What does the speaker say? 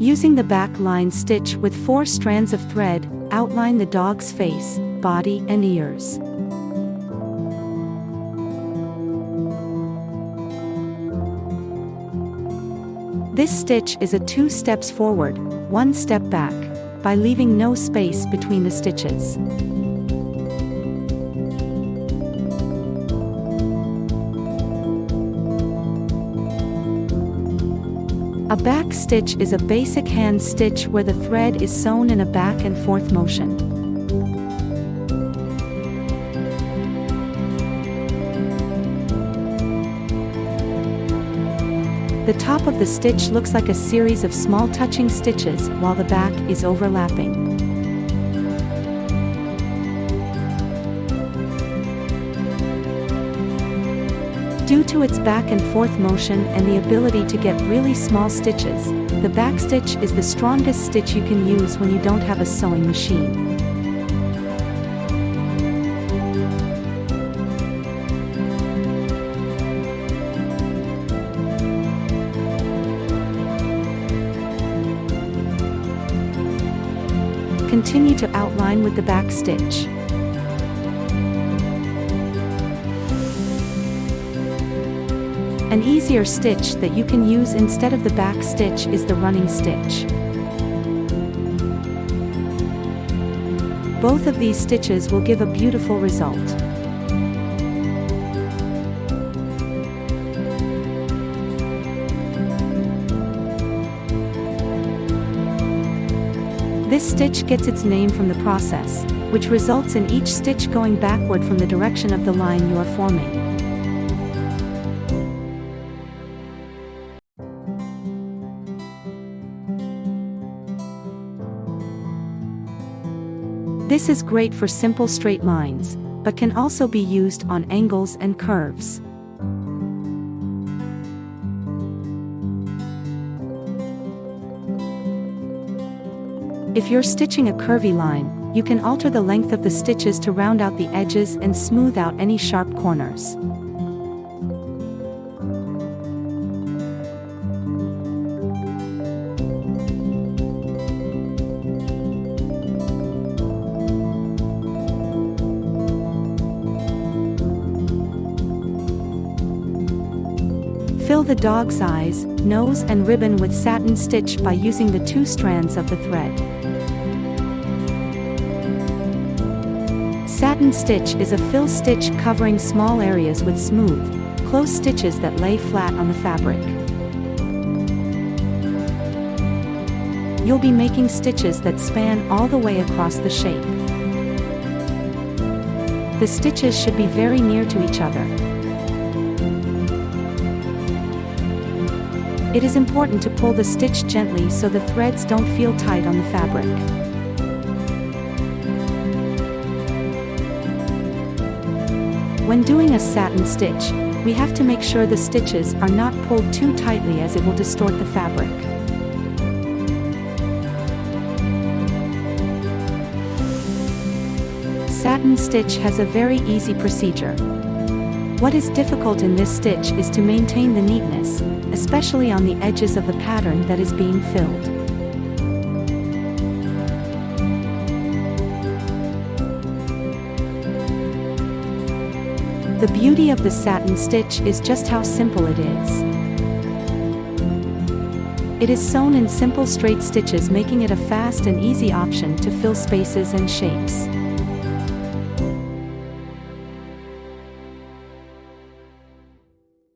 Using the back line stitch with 4 strands of thread, outline the dog's face, body and ears. This stitch is a 2 steps forward, 1 step back, by leaving no space between the stitches. A back stitch is a basic hand stitch where the thread is sewn in a back and forth motion. The top of the stitch looks like a series of small touching stitches while the back is overlapping. Due to its back and forth motion and the ability to get really small stitches, the back stitch is the strongest stitch you can use when you don't have a sewing machine. Continue to outline with the back stitch. An easier stitch that you can use instead of the back stitch is the running stitch. Both of these stitches will give a beautiful result. This stitch gets its name from the process, which results in each stitch going backward from the direction of the line you are forming. This is great for simple straight lines, but can also be used on angles and curves. If you're stitching a curvy line, you can alter the length of the stitches to round out the edges and smooth out any sharp corners. Fill the dog's eyes, nose and ribbon with satin stitch by using the 2 strands of the thread. Satin stitch is a fill stitch covering small areas with smooth, close stitches that lay flat on the fabric. You'll be making stitches that span all the way across the shape. The stitches should be very near to each other. It is important to pull the stitch gently so the threads don't feel tight on the fabric. When doing a satin stitch, we have to make sure the stitches are not pulled too tightly as it will distort the fabric. Satin stitch has a very easy procedure. What is difficult in this stitch is to maintain the neatness, especially on the edges of the pattern that is being filled. The beauty of the satin stitch is just how simple it is. It is sewn in simple straight stitches, making it a fast and easy option to fill spaces and shapes.